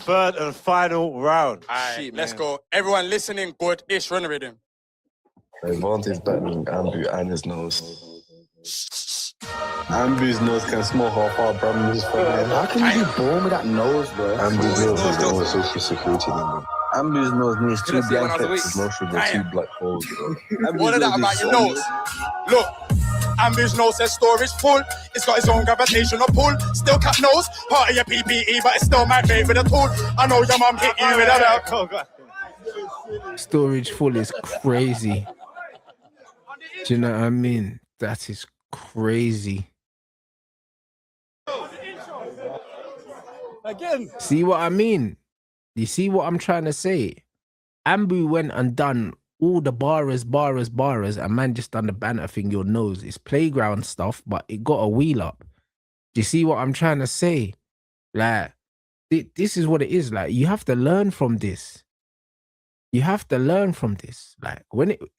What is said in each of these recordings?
Third and final round. Alright, let's go. Everyone listening, good. Ish, run with him. Vante's better than Ambu and his nose. Ambu's nose can smell how far Bram is from him. How can you be born with that nose, bro? Ambu's nose is the only social security number. Ambu's nose needs 2 blankets. His nose should be 2 black holes, bro. What is that about your nose? Look, Ambu's nose says storage full. It's got its own gravitational pull. Still cat nose, part of your PPE, but it's still my favorite tool. I know your mum hit you with a belt. Storage full is crazy. Do you know what I mean? That is crazy. Again. See what I mean? You see what I'm trying to say? Ambu went and done all the barras, and man just done the banter thing, your nose. It's playground stuff, but it got a wheel up. Do you see what I'm trying to say? Like, this is what it is. Like, you have to learn from this. You have to learn from this. Like,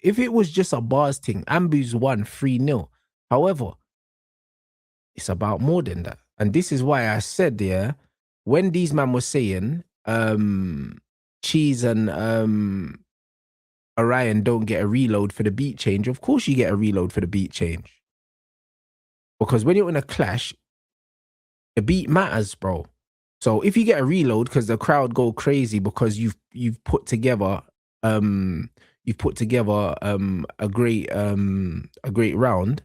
if it was just a bars thing, Ambu's won 3-0. However, it's about more than that. And this is why I said, yeah, when these man was saying, Cheese and Orion don't get a reload for the beat change, of course you get a reload for the beat change. Because when you're in a clash, the beat matters, bro. So if you get a reload because the crowd go crazy because you've put together a great round,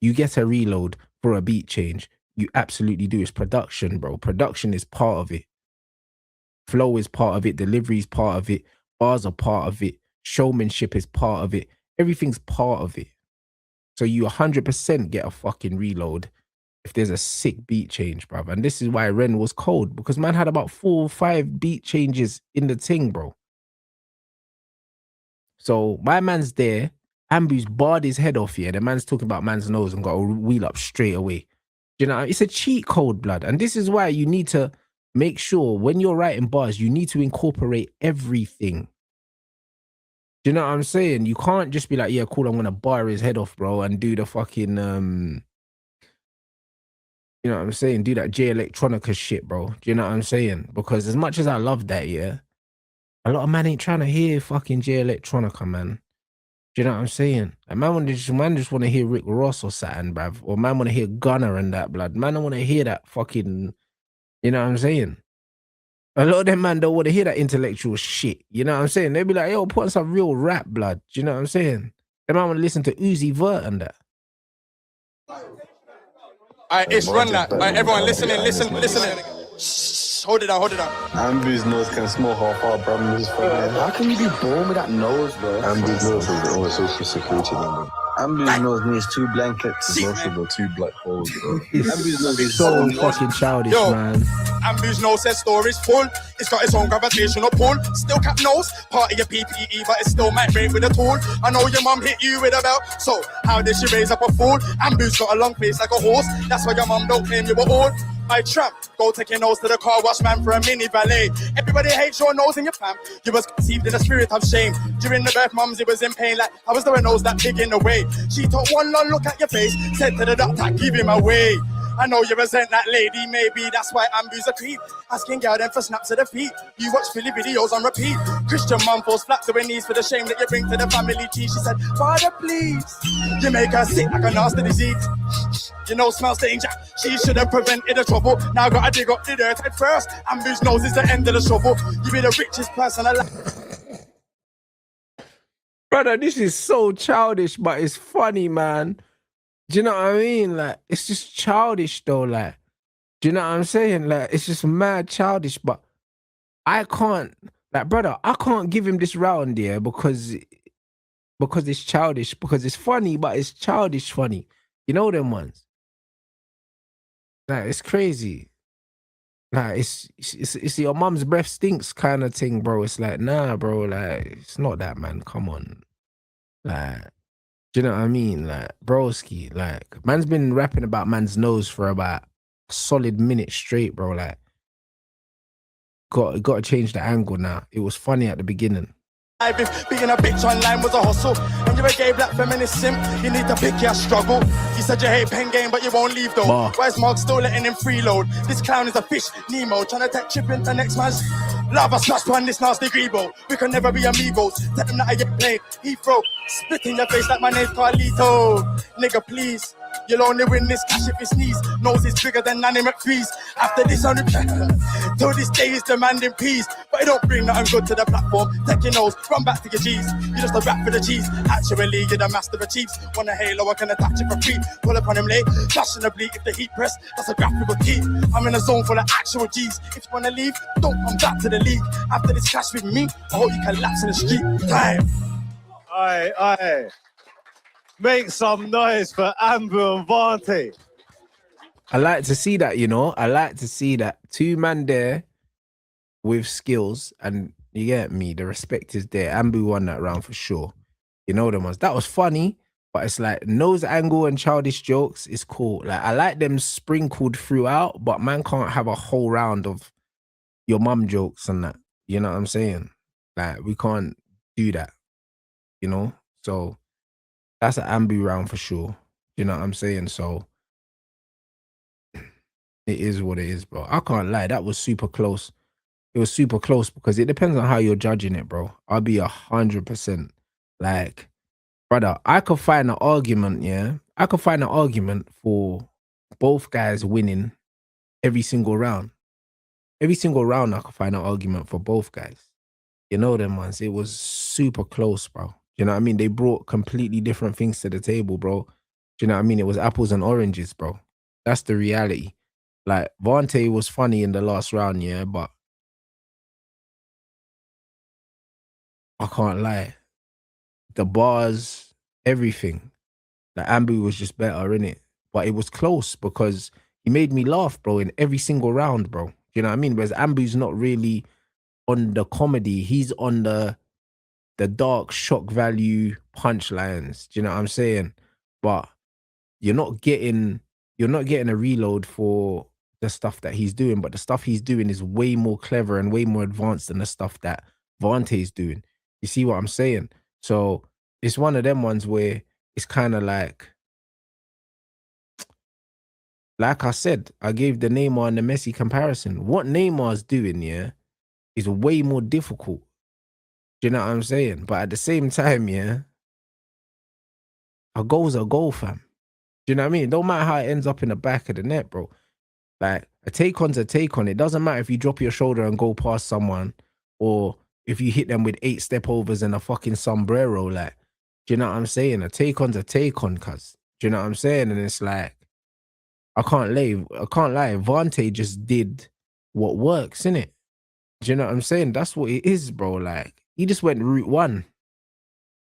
you get a reload for a beat change. You absolutely do. It's production, bro. Production is part of it. Flow is part of it. Delivery is part of it. Bars are part of it. Showmanship is part of it. Everything's part of it. So you 100% get a fucking reload if there's a sick beat change, bruv. And this is why Ren was cold, because man had about 4 or 5 beat changes in the thing, bro. So my man's there. Ambu's barred his head off here. The man's talking about man's nose and got a wheel up straight away. You know, it's a cheat code, blood. And this is why you need to make sure when you're writing bars, you need to incorporate everything. Do you know what I'm saying? You can't just be like, yeah, cool, I'm going to bar his head off, bro, and do the fucking, you know what I'm saying? Do that J Electronica shit, bro. Do you know what I'm saying? Because as much as I love that, yeah, a lot of man ain't trying to hear fucking J Electronica, man. Do you know what I'm saying? Like, man just want to hear Rick Ross or something, bruv. Or man want to hear Gunner and that, blood. Man don't want to hear that fucking, you know what I'm saying? A lot of them man don't want to hear that intellectual shit. You know what I'm saying? They'll be like, yo, put on some real rap, blood. Do you know what I'm saying? They might want to listen to Uzi Vert and that. Alright, Ish, run that. Alright, everyone listening. Shh, hold it down. Ambu's nose can smell how far Bram is from him. How can you be born with that nose, bro? Ambu's nose is the only social security number. Ambu's nose needs 2 blankets. His nose should be 2 black holes, bro. Ambu's nose is So fucking childish, man. Ambu's nose says storage full. It's got its own gravitational pull. Still cat nose, part of your PPE, but it still might break with a tool. I know your mum hit you with a belt, so how did she raise up a fool? Ambu's got a long face like a horse. That's why your mum don't claim you were old. I tramp, go take your nose to the car wash, man, for a mini valet. Everybody hates your nose and your fam. You was conceived in a spirit of shame. During the birth, mums, it was in pain. Like, I was there a nose that big in the way. She took one long look at your face, said to the doctor, give him away. I know you resent that lady, maybe that's why Ambu's a creep. Asking girl them for snaps of the feet. You watch Philly videos on repeat. Christian mum falls flat to her knees for the shame that you bring to the family tea. She said, Father, please. You make her sick like a nasty disease. You know, smells danger. She should have prevented the trouble. Now gotta dig up the dirt at first. Ambu's nose is the end of the shovel. You be the richest person alive. Brother, this is so childish, but it's funny, man. Do you know what I mean? Like, it's just childish though, like, do you know what I'm saying? Like, it's just mad childish, but I can't, like, brother, I can't give him this round here because it's childish, because it's funny, but it's childish funny. You know them ones? Like, it's crazy. Like, it's your mum's breath stinks kind of thing, bro. It's like, nah, bro, like, it's not that, man. Come on. Like, do you know what I mean? Like, broski, like, man's been rapping about man's nose for about a solid minute straight, bro. Like, got to change the angle now. It was funny at the beginning. If being a bitch online was a hustle, and you're a gay black feminist simp, you need to pick your struggle. You said you hate PenGame, but you won't leave though. Bah. Where's Mark still letting him freeload? This clown is a fish, Nemo, trying to take chip into next man's lava slash on this nasty grebo. We can never be amigos. Tell them that I get paid. Heathrow, spit in your face like my name's Carlito. Nigga, please. You'll only win this cash if you sneeze. Nose is bigger than Nanny McPhee's. After this, only till this day is demanding peace. But it don't bring nothing good to the platform. Take your nose, run back to your G's. You're just a rap for the cheese. Actually, you're the master of Chiefs. Want a halo, I can attach it for free. Pull up on him late, fashionably. If the heat press, that's a graphical key. I'm in a zone full of actual G's. If you wanna leave, don't come back to the league. After this clash with me, I hope you collapse in the street. Time. Aye. Make some noise for Ambu and Vante. I like to see that, you know. I like to see that two man there with skills, and you get me. The respect is there. Ambu won that round for sure. You know them ones. That was funny, but it's like nose angle and childish jokes is cool. Like I like them sprinkled throughout, but man can't have a whole round of your mum jokes and that. You know what I'm saying? Like we can't do that. You know? So that's an Ambu round for sure. You know what I'm saying? So it is what it is, bro. I can't lie. That was super close. It was super close because it depends on how you're judging it, bro. I'll be 100%. Like, brother, I could find an argument, yeah? I could find an argument for both guys winning every single round. Every single round, I could find an argument for both guys. You know them ones. It was super close, bro. You know what I mean? They brought completely different things to the table, bro. Do you know what I mean? It was apples and oranges, bro. That's the reality. Like, Vante was funny in the last round, yeah, but I can't lie. The bars, everything. The Ambu was just better, innit? But it was close because he made me laugh, bro, in every single round, bro. You know what I mean? Whereas Ambu's not really on the comedy. He's on the dark shock value punchlines. Do you know what I'm saying? But you're not getting a reload for the stuff that he's doing, but the stuff he's doing is way more clever and way more advanced than the stuff that Vante's doing. You see what I'm saying? So it's one of them ones where it's kind of like I said, I gave the Neymar and the Messi comparison. What Neymar's doing, yeah, is way more difficult. Do you know what I'm saying? But at the same time, yeah, a goal's a goal, fam. Do you know what I mean? It don't matter how it ends up in the back of the net, bro. Like, a take-on's a take-on. It doesn't matter if you drop your shoulder and go past someone or if you hit them with 8 step-overs and a fucking sombrero. Like, do you know what I'm saying? A take-on's a take-on, cuz. Do you know what I'm saying? And it's like, I can't lie. Vante just did what works, innit? Do you know what I'm saying? That's what it is, bro. Like, he just went route one.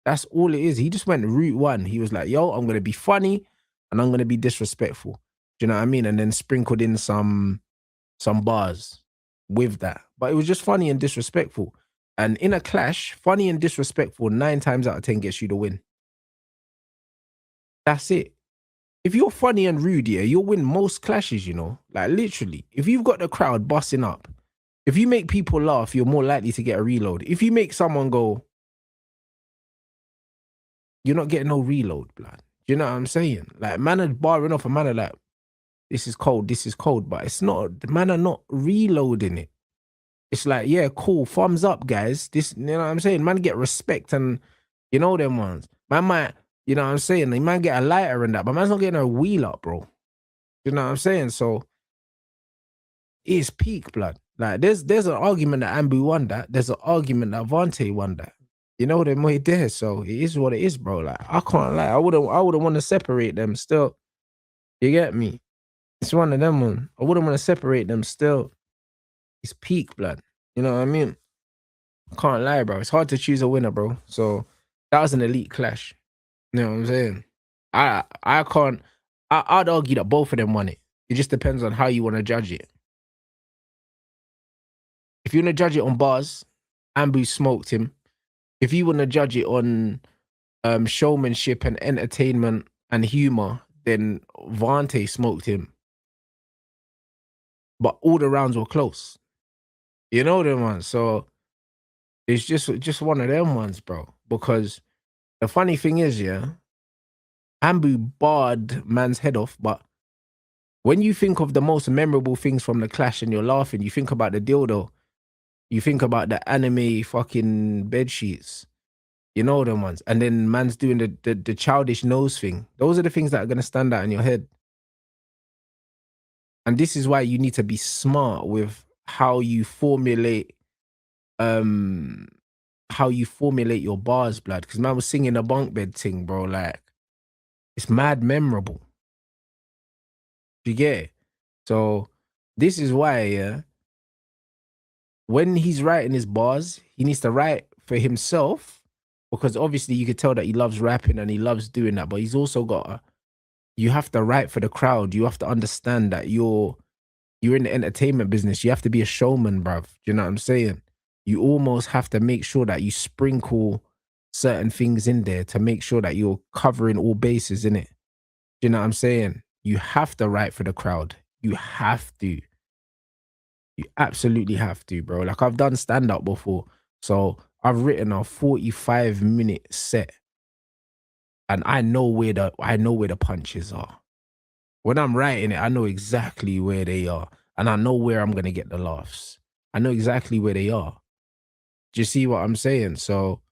That's all it is. He just went route one. He was like, yo, I'm going to be funny and I'm going to be disrespectful. Do you know what I mean? And then sprinkled in some bars with that. But it was just funny and disrespectful. And in a clash, funny and disrespectful 9 times out of 10 gets you the win. That's it. If you're funny and rude, yeah, you'll win most clashes, you know? Like, literally. If you've got the crowd busting up, if you make people laugh, you're more likely to get a reload. If you make someone go, you're not getting no reload, blood. Do you know what I'm saying? Like, man are barring off a man are like, this is cold, but it's not, the man are not reloading it. It's like, yeah, cool, thumbs up, guys. This, you know what I'm saying? Man get respect and, you know them ones. Man might, you know what I'm saying? They might get a lighter and that, but man's not getting a wheel up, bro. You know what I'm saying? So, it's peak, blood. Like, there's an argument that Ambu won that. There's an argument that Vante won that. You know them way there. So, it is what it is, bro. Like, I can't lie. I wouldn't want to separate them still. You get me? It's one of them, man. I wouldn't want to separate them still. It's peak, blood. You know what I mean? I can't lie, bro. It's hard to choose a winner, bro. So, that was an elite clash. You know what I'm saying? I can't... I'd argue that both of them won it. It just depends on how you want to judge it. If you want to judge it on bars, Ambu smoked him. If you want to judge it on showmanship and entertainment and humor, then Vante smoked him. But all the rounds were close. You know them, man. So It's just one of them ones, bro. Because the funny thing is, yeah, Ambu barred man's head off, but when you think of the most memorable things from the clash and you're laughing, you think about the dildo, you think about the anime fucking bed sheets, you know them ones, and then man's doing the childish nose thing. Those are the things that are gonna stand out in your head. And this is why you need to be smart with how you formulate your bars, blood. Because man was singing a bunk bed thing, bro. Like, it's mad memorable. You get it? So this is why, yeah, when he's writing his bars, he needs to write for himself, because obviously you could tell that he loves rapping and he loves doing that, but he's also you have to write for the crowd. You have to understand that you're in the entertainment business. You have to be a showman, bruv. Do you know what I'm saying? You almost have to make sure that you sprinkle certain things in there to make sure that you're covering all bases in it. Do you know what I'm saying? You have to write for the crowd. You have to. You absolutely have to, bro. Like, I've done stand-up before. So I've written a 45-minute set. And I know where the punches are. When I'm writing it, I know exactly where they are. And I know where I'm going to get the laughs. I know exactly where they are. Do you see what I'm saying? So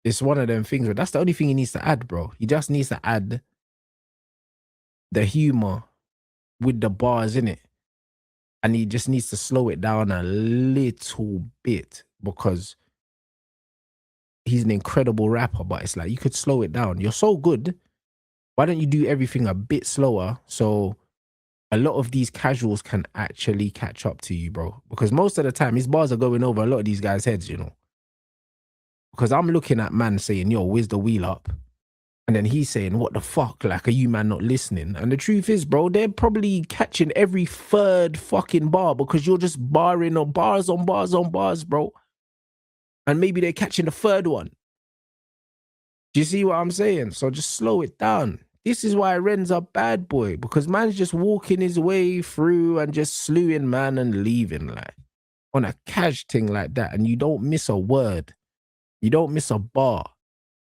it's one of them things, but that's the only thing he needs to add, bro. He just needs to add the humor with the bars in it. And he just needs to slow it down a little bit, because he's an incredible rapper, but it's like, you could slow it down. You're so good. Why don't you do everything a bit slower so a lot of these casuals can actually catch up to you, bro? Because most of the time, his bars are going over a lot of these guys' heads, you know? Because I'm looking at man saying, yo, where's the wheel up? And then he's saying, what the fuck? Like, are you man not listening? And the truth is, bro, they're probably catching every third fucking bar, because you're just barring on bars on bars on bars, bro. And maybe they're catching the third one. Do you see what I'm saying? So just slow it down. This is why Ren's a bad boy, because man's just walking his way through and just slewing man and leaving, like, on a cash thing like that. And you don't miss a word. You don't miss a bar.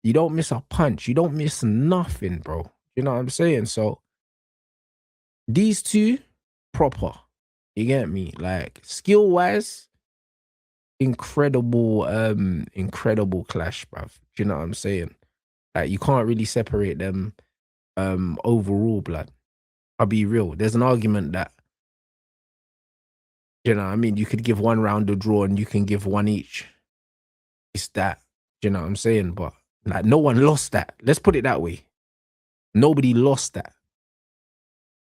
You don't miss a punch. You don't miss nothing, bro. You know what I'm saying? So these two, proper. You get me? Like, skill-wise, incredible clash, bruv. You know what I'm saying? Like, you can't really separate them overall, blood. I'll be real. There's an argument that, you know what I mean, you could give one round a draw and you can give one each. It's that. You know what I'm saying? But like, no one lost that. Let's put it that way. Nobody lost that.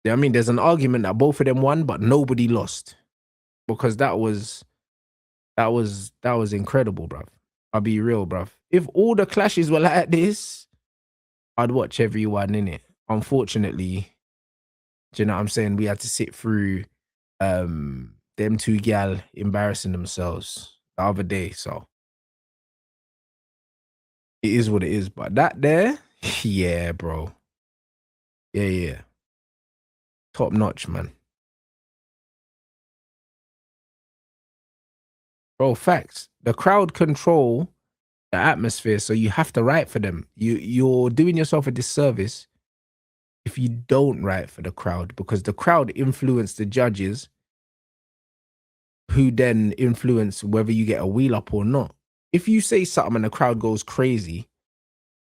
Yeah, I mean, there's an argument that both of them won, but nobody lost, because that was incredible, bruv. I'll be real, bruv. If all the clashes were like this, I'd watch everyone in it. Unfortunately, do you know what I'm saying? We had to sit through them two gal embarrassing themselves the other day, so it is what it is. But that there, yeah, bro. Yeah. Top notch, man. Bro, facts. The crowd control the atmosphere, so you have to write for them. You're doing yourself a disservice if you don't write for the crowd, because the crowd influence the judges, who then influence whether you get a wheel up or not. If you say something and the crowd goes crazy,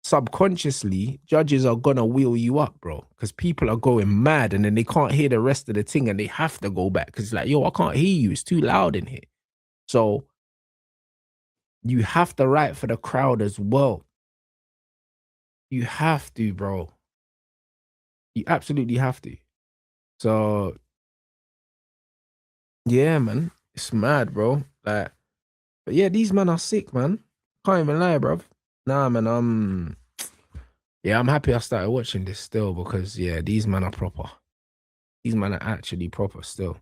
subconsciously, judges are gonna wheel you up, bro, because people are going mad and then they can't hear the rest of the thing and they have to go back because it's like, yo, I can't hear you. It's too loud in here. So you have to write for the crowd as well. You have to, bro. You absolutely have to. So yeah, man, it's mad, bro. Like, but yeah, these men are sick, man. Can't even lie, bro. Nah, man. Yeah, I'm happy I started watching this still, because yeah, these men are proper. These men are actually proper still.